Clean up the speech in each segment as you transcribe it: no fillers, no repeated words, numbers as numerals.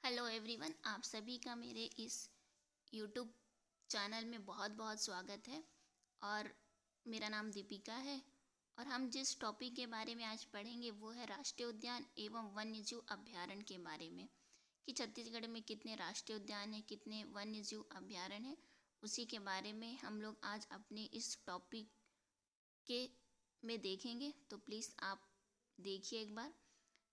Hello everyone, आप सभी का मेरे इस यूट्यूब चैनल में बहुत बहुत स्वागत है। और मेरा नाम दीपिका है। और हम जिस टॉपिक के बारे में आज पढ़ेंगे वो है राष्ट्रीय उद्यान एवं वन्यजीव अभयारण्य के बारे में, कि छत्तीसगढ़ में कितने राष्ट्रीय उद्यान हैं, कितने वन्यजीव अभयारण्य हैं। उसी के बारे में हम लोग आज अपने इस टॉपिक के में देखेंगे। तो प्लीज़ आप देखिए एक बार।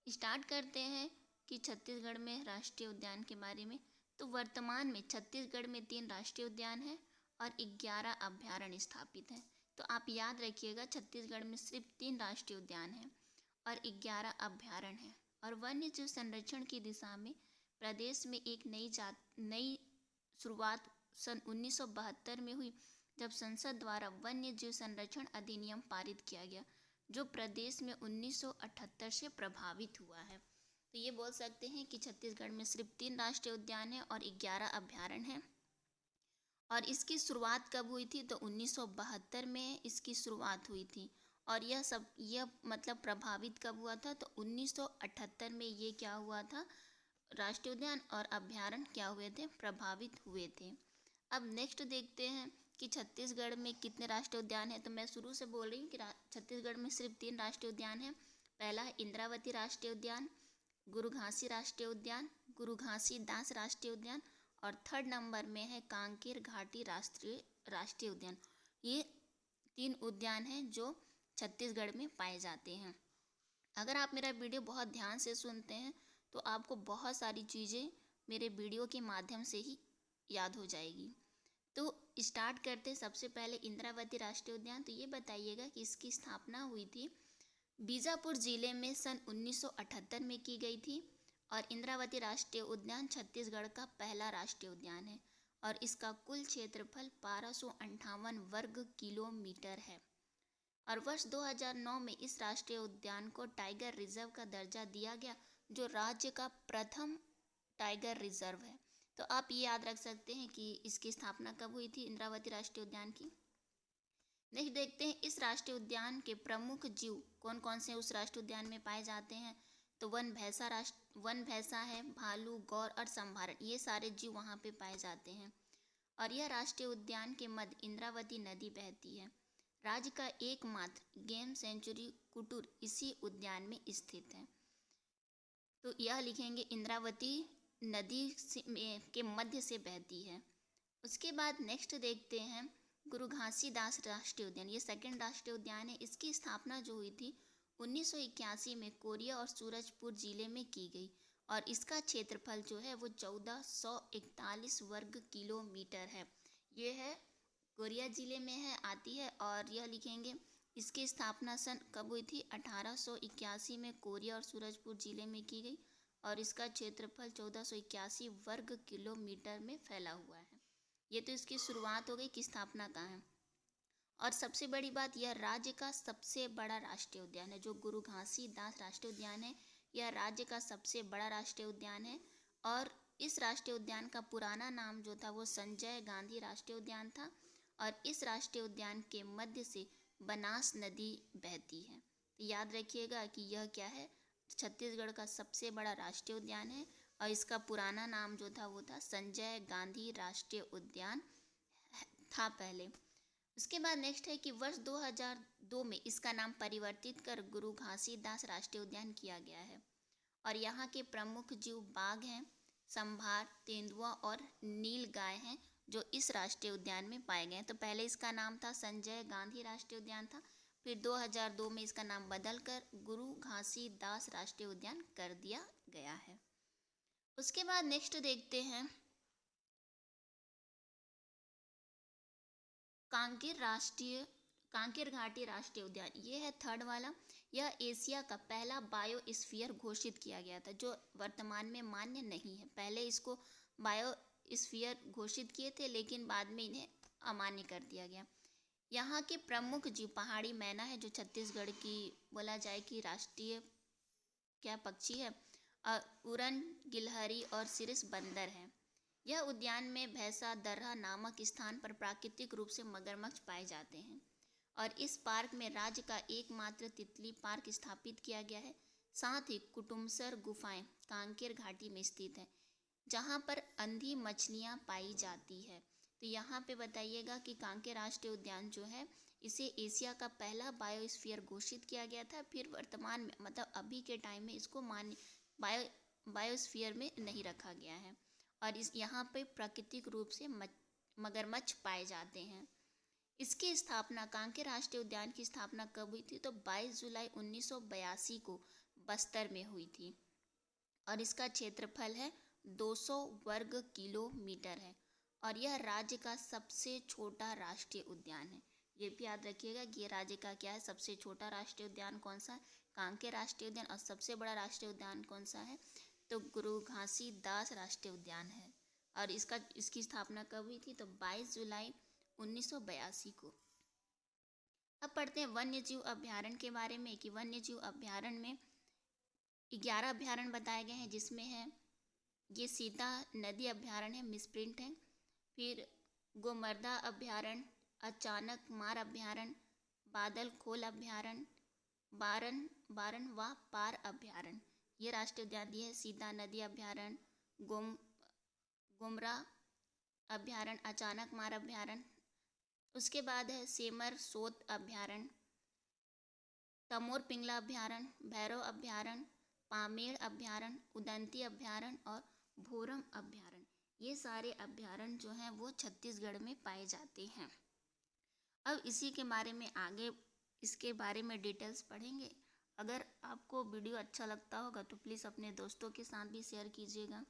स्टार्ट करते हैं कि छत्तीसगढ़ में राष्ट्रीय उद्यान के बारे में। तो वर्तमान में छत्तीसगढ़ में 3 राष्ट्रीय उद्यान हैं और 11 अभयारण्य स्थापित हैं। तो आप याद रखिएगा, छत्तीसगढ़ में सिर्फ 3 राष्ट्रीय उद्यान हैं और 11 अभयारण्य हैं। और वन्य जीव संरक्षण की दिशा में प्रदेश में एक नई शुरुआत सन 1972 में हुई, जब संसद द्वारा वन्य जीव संरक्षण अधिनियम पारित किया गया, जो प्रदेश में 1978 से प्रभावित हुआ है। तो ये बोल सकते हैं कि छत्तीसगढ़ में सिर्फ 3 राष्ट्रीय उद्यान हैं और 11 अभयारण्य हैं। और इसकी शुरुआत कब हुई थी? तो 1972 में इसकी शुरुआत हुई थी। और यह मतलब प्रभावित कब हुआ था? तो 1978 में ये क्या हुआ था, राष्ट्रीय उद्यान और अभयारण्य क्या हुए थे? प्रभावित हुए थे। अब नेक्स्ट देखते हैं कि छत्तीसगढ़ में कितने राष्ट्रीय उद्यान हैं। तो मैं शुरू से बोल रही हूँ कि छत्तीसगढ़ में सिर्फ 3 राष्ट्रीय उद्यान हैं। पहला है इंद्रावती राष्ट्रीय उद्यान, गुरु घासी राष्ट्रीय उद्यान, गुरु घासीदास राष्ट्रीय उद्यान, और 3rd नंबर में है कांकेर घाटी राष्ट्रीय उद्यान। ये 3 उद्यान हैं जो छत्तीसगढ़ में पाए जाते हैं। अगर आप मेरा वीडियो बहुत ध्यान से सुनते हैं तो आपको बहुत सारी चीज़ें मेरे वीडियो के माध्यम से ही याद हो जाएगी। तो स्टार्ट करते हैं। सबसे पहले इंद्रावती राष्ट्रीय उद्यान। तो ये बताइएगा कि इसकी स्थापना हुई थी बीजापुर जिले में सन 1978 में की गई थी। और इंद्रावती राष्ट्रीय उद्यान छत्तीसगढ़ का पहला राष्ट्रीय उद्यान है और इसका कुल क्षेत्रफल 1258 वर्ग किलोमीटर है। और वर्ष 2009 में इस राष्ट्रीय उद्यान को टाइगर रिजर्व का दर्जा दिया गया, जो राज्य का प्रथम टाइगर रिजर्व है। तो आप ये याद रख सकते हैं कि इसकी स्थापना कब हुई थी, इंद्रावती राष्ट्रीय उद्यान की। नेक्स्ट देखते हैं, इस राष्ट्रीय उद्यान के प्रमुख जीव कौन कौन से उस राष्ट्रीय उद्यान में पाए जाते हैं। तो वन भैंसा है, भालू, गौर और संभारण, ये सारे जीव वहाँ पे पाए जाते हैं। और यह राष्ट्रीय उद्यान के मध्य इंद्रावती नदी बहती है। राज्य का एकमात्र गेम सेंचुरी कुटूर इसी उद्यान में स्थित है। तो यह लिखेंगे इंद्रावती नदी के मध्य से बहती है। उसके बाद नेक्स्ट देखते हैं गुरु घासीदास राष्ट्रीय उद्यान। ये 2nd राष्ट्रीय उद्यान है। इसकी स्थापना जो हुई थी 1981 में कोरिया और सूरजपुर जिले में की गई और इसका क्षेत्रफल जो है वो 1441 वर्ग किलोमीटर है। ये है कोरिया जिले में है, आती है। और यह लिखेंगे इसकी स्थापना सन कब हुई थी? 1881 में कोरिया और सूरजपुर जिले में की गई और इसका क्षेत्रफल 1481 वर्ग किलोमीटर में फैला हुआ है। ये तो इसकी शुरुआत हो गई कि स्थापना कहाँ है। और सबसे बड़ी बात, यह राज्य का सबसे बड़ा राष्ट्रीय उद्यान है। जो गुरु घासीदास राष्ट्रीय उद्यान है, यह राज्य का सबसे बड़ा राष्ट्रीय उद्यान है। और इस राष्ट्रीय उद्यान का पुराना नाम जो था वो संजय गांधी राष्ट्रीय उद्यान था। और इस राष्ट्रीय उद्यान के मध्य से बनास नदी बहती है। तो याद रखिएगा कि यह क्या है, छत्तीसगढ़ का सबसे बड़ा राष्ट्रीय उद्यान है और इसका पुराना नाम जो था वो था संजय गांधी राष्ट्रीय उद्यान था पहले। उसके बाद नेक्स्ट है कि वर्ष 2002 में इसका नाम परिवर्तित कर गुरु घासीदास राष्ट्रीय उद्यान किया गया है। और यहाँ के प्रमुख जीव बाघ हैं, संभार, तेंदुआ और नीलगाय हैं, जो इस राष्ट्रीय उद्यान में पाए गए हैं। तो पहले इसका नाम था संजय गांधी राष्ट्रीय उद्यान था, फिर 2002 में इसका नाम बदलकर गुरु घासीदास राष्ट्रीय उद्यान कर दिया गया है। उसके बाद नेक्स्ट देखते हैं कांकेर घाटी राष्ट्रीय उद्यान। ये है 3rd वाला। यह एशिया का पहला बायोस्फीयर घोषित किया गया था, जो वर्तमान में मान्य नहीं है। पहले इसको बायोस्फीयर घोषित किए थे लेकिन बाद में इन्हें अमान्य कर दिया गया। यहाँ के प्रमुख जीव पहाड़ी मैना है, जो छत्तीसगढ़ की बोला जाए कि राष्ट्रीय क्या पक्षी है। उड़न, गिलहरी और सिरिस बंदर है। यह उद्यान में भैंसा दर्रा नामक स्थान पर प्राकृतिक रूप से मगरमच्छ पाए जाते हैं। और इस पार्क में राज्य का एकमात्र तितली पार्क स्थापित किया गया है। साथ ही कुटुमसर गुफाएं कांकेर घाटी में स्थित है। जहाँ पर अंधी मछलियाँ पाई जाती है। तो यहाँ पे बताइएगा कि कांकेर राष्ट्रीय उद्यान जो है इसे एशिया का पहला बायोस्फीयर घोषित किया गया था। फिर वर्तमान में मतलब अभी के टाइम में इसको बायोस्फीयर में नहीं रखा गया है। और इस यहाँ पे प्राकृतिक रूप से मगरमच्छ पाए जाते हैं। इसकी स्थापना कांकेर राष्ट्रीय उद्यान की स्थापना कब हुई थी? तो 22 जुलाई 1982 को बस्तर में हुई थी। और इसका क्षेत्रफल है 200 वर्ग किलोमीटर है। और यह राज्य का सबसे छोटा राष्ट्रीय उद्यान है। ये भी याद रखिएगा कि ये राज्य का क्या है, सबसे छोटा राष्ट्रीय उद्यान कौन सा है? कांकेर राष्ट्रीय उद्यान। और सबसे बड़ा राष्ट्रीय उद्यान कौन सा है? तो गुरु घासीदास राष्ट्रीय उद्यान है। और इसकी स्थापना कब हुई थी? तो 22 जुलाई 1982 को। अब पढ़ते हैं वन्य जीव अभ्यारण्य के बारे में कि वन्य जीव अभ्यारण्य में 11 अभ्यारण्य बताए गए हैं, जिसमें है ये सीता नदी अभ्यारण्य है, मिसप्रिंट है। फिर गोमर्दा अभ्यारण्य, अचानक मार अभ्यारण्य, बादल खोल अभ्यारण्य, बारन व पार अभ्यारण्य। ये राष्ट्रीय उद्यान दिए है। सीता नदी अभ्यारण्य, गोमरा अभ्यारण्य, अचानक मार अभ्यारण्य। उसके बाद है सेमर सोत अभ्यारण्य, तमोर पिंगला अभ्यारण्य, भैरव अभ्यारण्य, पामेड़ अभ्यारण्य, उदंती अभ्यारण्य और भोरम अभ्यारण्य। ये सारे अभ्यारण्य जो हैं वो छत्तीसगढ़ में पाए जाते हैं। अब इसी के बारे में आगे इसके बारे में डिटेल्स पढ़ेंगे। अगर आपको वीडियो अच्छा लगता होगा तो प्लीज़ अपने दोस्तों के साथ भी शेयर कीजिएगा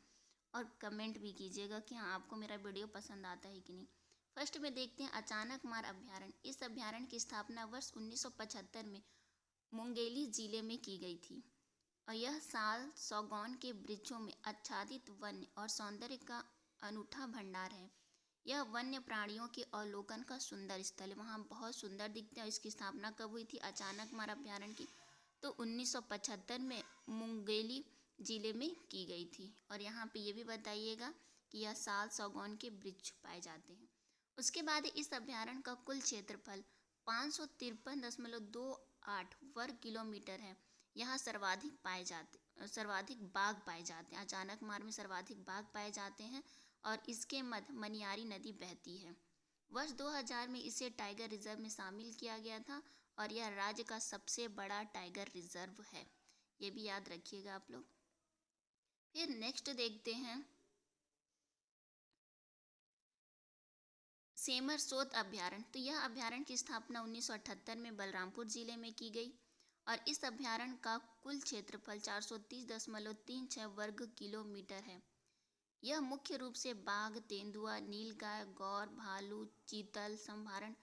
और कमेंट भी कीजिएगा कि हाँ आपको मेरा वीडियो पसंद आता है कि नहीं। फर्स्ट में देखते हैं अचानक मार अभ्यारण्य। इस अभ्यारण्य की स्थापना वर्ष 1975 में मुंगेली जिले में की गई थी। और यह साल सौगौन के वृक्षों में आच्छादित वन्य और सौंदर्य का अनूठा भंडार है। यह वन्य प्राणियों के अवलोकन का सुंदर स्थल है। वहाँ बहुत सुंदर दिखते हैं। इसकी स्थापना कब हुई थी अचानक मार अभ्यारण्य की? तो 1975 में मुंगेली जिले में की गई थी। और यहाँ पे ये भी बताइएगा कि यह साल सौगौन के वृक्ष पाए जाते हैं। उसके बाद इस अभ्यारण्य का कुल क्षेत्रफल 553.28 वर्ग किलोमीटर है। यहाँ सर्वाधिक बाघ पाए जाते हैं। अचानक मार में सर्वाधिक बाघ पाए जाते हैं। और इसके मध्य मनियारी नदी बहती है। वर्ष 2000 में इसे टाइगर रिजर्व में शामिल किया गया था। और यह राज्य का सबसे बड़ा टाइगर रिजर्व है। ये भी याद रखिएगा आप लोग। फिर नेक्स्ट देखते हैं सेमर सोत अभ्यारण्य। तो यह अभ्यारण्य की स्थापना 1978 में बलरामपुर जिले में की गई। और इस अभ्यारण्य का कुल क्षेत्रफल 430.36 वर्ग किलोमीटर है। यह मुख्य रूप से बाघ, तेंदुआ, नीलगाय, गौर, भालू, चीतल, संभारण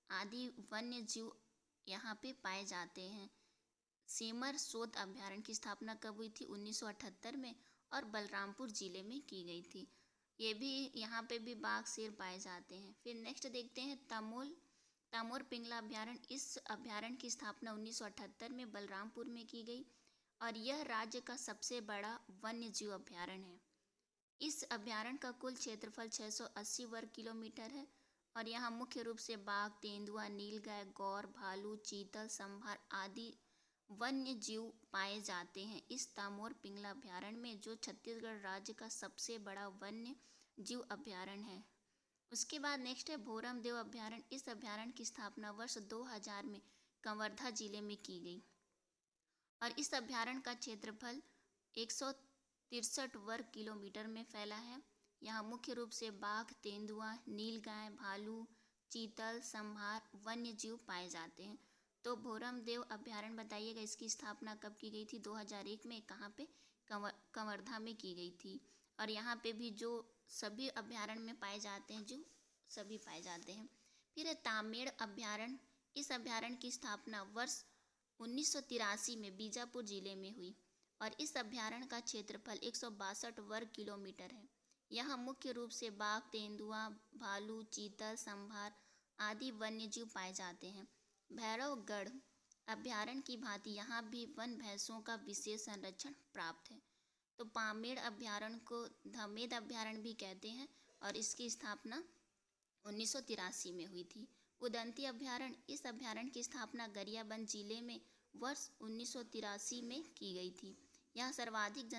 आदि वन्य जीव यहाँ पे पाए जाते हैं। सेमर सोत अभ्यारण्य की स्थापना कब हुई थी? 1978 में और बलरामपुर जिले में की गई थी। ये भी यहाँ पे भी बाघ, शेर पाए जाते हैं। फिर नेक्स्ट देखते हैं तमोर पिंगला अभ्यारण्य। इस अभ्यारण्य की स्थापना 1978 में बलरामपुर में की गई। और यह राज्य का सबसे बड़ा वन्य जीव अभ्यारण्य है। इस अभ्यारण्य का कुल क्षेत्रफल 680 वर्ग किलोमीटर है। और यहाँ मुख्य रूप से बाघ, तेंदुआ, नीलगाय, गौर, भालू, चीतल, संभार आदि वन्य जीव पाए जाते हैं इस तमोर पिंगला अभ्यारण्य में, जो छत्तीसगढ़ राज्य का सबसे बड़ा वन्य जीव अभ्यारण्य है। उसके बाद नेक्स्ट है भोरम देव अभ्यारण्य। इस अभ्यारण्य की स्थापना वर्ष 2000 में कवर्धा जिले में की गई। और इस अभ्यारण्य का क्षेत्रफल 163 वर्ग किलोमीटर में फैला है। यहाँ मुख्य रूप से बाघ, तेंदुआ, नीलगाय, भालू, चीतल, संभार वन्य जीव पाए जाते हैं। तो भोरम देव अभ्यारण्य बताइएगा, इसकी स्थापना कब की गई थी? 2001 में। कहाँ पे? कवर्धा में की गई थी। और यहाँ पे भी जो सभी अभ्यारण्य में पाए जाते हैं, जो सभी पाए जाते हैं। फिर है तामेड़ अभ्यारण्य। इस अभ्यारण्य की स्थापना वर्ष 1983 में बीजापुर जिले में हुई। और इस अभ्यारण्य का क्षेत्रफल 162 वर्ग किलोमीटर है। यहाँ मुख्य रूप से बाघ, तेंदुआ, भालू, चीतल, संभार आदि वन्य जीव पाए जाते हैं। भैरवगढ़ अभ्यारण्य की भांति यहाँ भी वन भैंसों का विशेष संरक्षण प्राप्त है। तो पामेड़ अभ्यारण्य को धमेद अभ्यारण्य भी कहते हैं। और इसकी स्थापना 1983 में हुई थी। उदंती अभ्यारण्य। इस अभ्यारण्य की स्थापना गरियाबंद जिले में वर्ष 1983 में की गई थी। यहाँ सर्वाधिक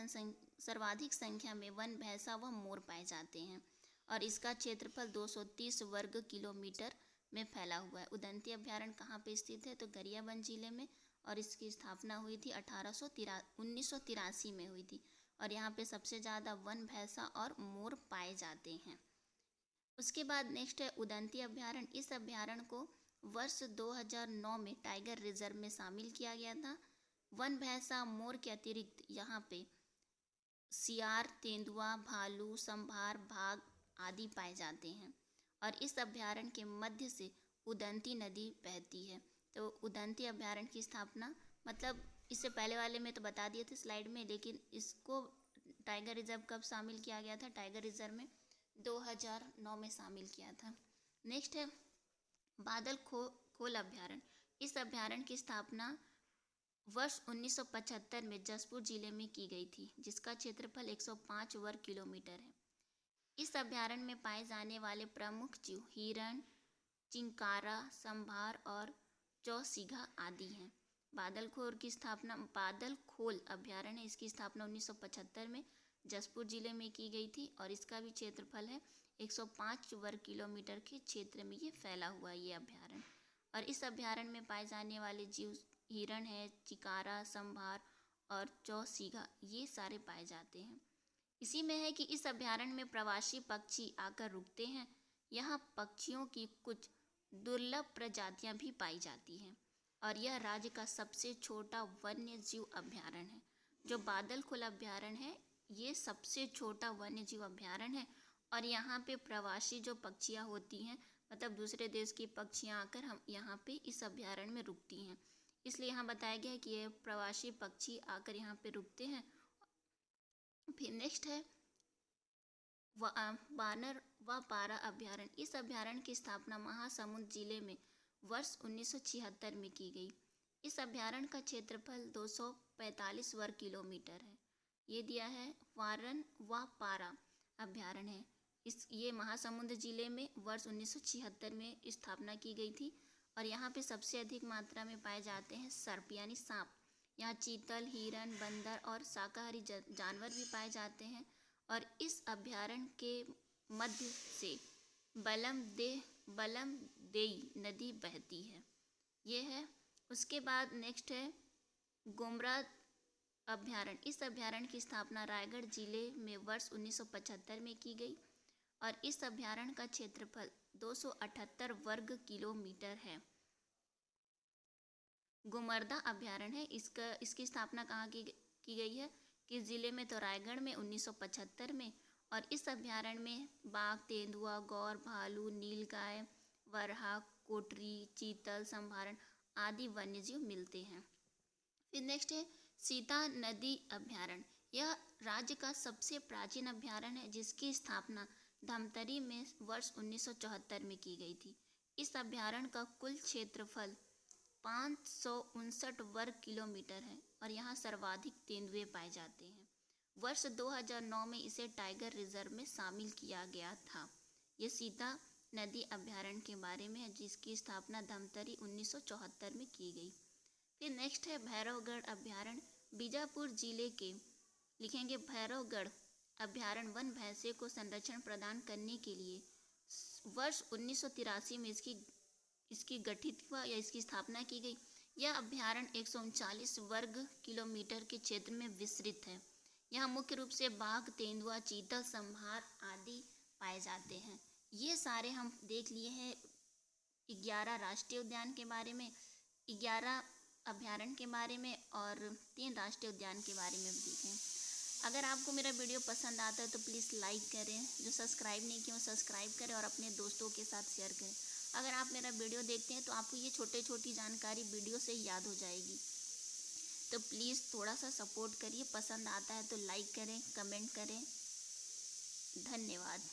सर्वाधिक संख्या में वन भैंसा व मोर पाए जाते हैं और इसका क्षेत्रफल 230 वर्ग किलोमीटर में फैला हुआ है। उदंती अभ्यारण्य कहाँ पे स्थित है? तो गरियाबंद जिले में, और इसकी स्थापना हुई थी 1983 में हुई थी और यहाँ पे सबसे ज़्यादा वन भैंसा और मोर पाए जाते हैं। उसके बाद नेक्स्ट है उदंती अभ्यारण्य। इस अभ्यारण्य को वर्ष 2009 में टाइगर रिजर्व में शामिल किया गया था। वन भैंसा मोर के अतिरिक्त यहाँ पे सियार, तेंदुआ, भालू, संभार, बाघ आदि पाए जाते हैं और इस अभ्यारण्य के मध्य से उदंती नदी बहती है। तो उदंती अभ्यारण्य की स्थापना, मतलब इससे पहले वाले में तो बता दिए थे स्लाइड में, लेकिन इसको टाइगर रिजर्व कब शामिल किया गया था? टाइगर रिजर्व में 2009 में शामिल किया था। नेक्स्ट है बादल खोल अभ्यारण्य। इस अभ्यारण्य की स्थापना वर्ष 1975 में जसपुर जिले में की गई थी, जिसका क्षेत्रफल 105 वर्ग किलोमीटर है। इस अभ्यारण्य में पाए जाने वाले प्रमुख जीव हिरण, चिंकारा, संभार और चौसीघा आदि हैं। बादल खोल अभ्यारण्य, इसकी स्थापना 1975 में जसपुर जिले में की गई थी और इसका भी क्षेत्रफल है 105 वर्ग किलोमीटर के क्षेत्र में ये फैला हुआ ये अभ्यारण्य। और इस अभ्यारण्य में पाए जाने वाले जीव हिरण है, चिकारा, संभार और चौसीघा, ये सारे पाए जाते हैं। इसी में है कि इस अभ्यारण्य में प्रवासी पक्षी आकर रुकते हैं। यहाँ पक्षियों की कुछ दुर्लभ प्रजातियां भी पाई जाती हैं और यह राज्य का सबसे छोटा वन्य जीव अभ्यारण्य है। जो बादल खोल अभ्यारण्य है ये सबसे छोटा वन्य जीव अभ्यारण्य है और यहाँ पे प्रवासी जो पक्षियाँ होती हैं, मतलब दूसरे देश की पक्षियाँ आकर हम यहाँ पे इस अभ्यारण्य में रुकती हैं, इसलिए यहाँ बताया गया है कि ये प्रवासी पक्षी आकर यहाँ पे रुकते हैं। फिर नेक्स्ट है बानर व पारा अभ्यारण्य। इस अभ्यारण्य की स्थापना महासमुंद जिले में वर्ष 1976 में की गई। इस अभ्यारण्य का क्षेत्रफल 245 वर्ग किलोमीटर है। ये दिया है वारन व पारा अभ्यारण्य है। ये महासमुंद जिले में वर्ष 1976 में स्थापना की गई थी और यहाँ पे सबसे अधिक मात्रा में पाए जाते हैं सर्प यानी सांप। यहाँ चीतल, हिरन, बंदर और शाकाहारी जानवर भी पाए जाते हैं और इस अभ्यारण्य के मध्य से बलमदेई नदी बहती है। ये है। उसके बाद नेक्स्ट है गोमरा अभ्यारण्य। इस अभ्यारण्य की स्थापना रायगढ़ जिले में वर्ष 1975 में की गई और इस अभ्यारण्य का क्षेत्रफल 278 वर्ग किलोमीटर है। गुमर्दा अभ्यारण्य है, इसकी स्थापना कहाँ की गई है? किस जिले में? तो रायगढ़ में 1975 में। और इस अभ्यारण्य में बाघ, तेंदुआ, गौर, भालू, नीलगाय, वरहा, कोटरी, चीतल, संभारण आदि वन्यजीव मिलते हैं। फिर नेक्स्ट है सीता नदी अभ्यारण्य। यह राज्य का सबसे प्राचीन अभ्यारण्य है जिसकी स्थापना धमतरी में वर्ष 1974 में की गई थी। इस अभ्यारण्य का कुल क्षेत्रफल 559 वर्ग किलोमीटर है और यहाँ सर्वाधिक तेंदुए पाए जाते हैं। वर्ष 2009 में इसे टाइगर रिजर्व में शामिल किया गया था। ये सीता नदी अभ्यारण्य के बारे में है जिसकी स्थापना धमतरी 1974 में की गई। फिर नेक्स्ट है भैरवगढ़ अभ्यारण्य। बीजापुर जिले के लिखेंगे भैरवगढ़ अभ्यारण्य वन भैंसे को संरक्षण प्रदान करने के लिए वर्ष 1983 में इसकी गठित हुआ या इसकी स्थापना की गई। यह अभ्यारण्य 139 वर्ग किलोमीटर के क्षेत्र में विस्तृत है। यहाँ मुख्य रूप से बाघ, तेंदुआ, चीतल, संभार आदि पाए जाते हैं। ये सारे हम देख लिए हैं 11 राष्ट्रीय उद्यान के बारे में, 11 अभ्यारण्य के बारे में और 3 राष्ट्रीय उद्यान के बारे में भी देखें। अगर आपको मेरा वीडियो पसंद आता है तो प्लीज़ लाइक करें, जो सब्सक्राइब नहीं किया वो सब्सक्राइब करें और अपने दोस्तों के साथ शेयर करें। अगर आप मेरा वीडियो देखते हैं तो आपको ये छोटी जानकारी वीडियो से याद हो जाएगी, तो प्लीज़ थोड़ा सा सपोर्ट करिए। पसंद आता है तो लाइक करें, कमेंट करें। धन्यवाद।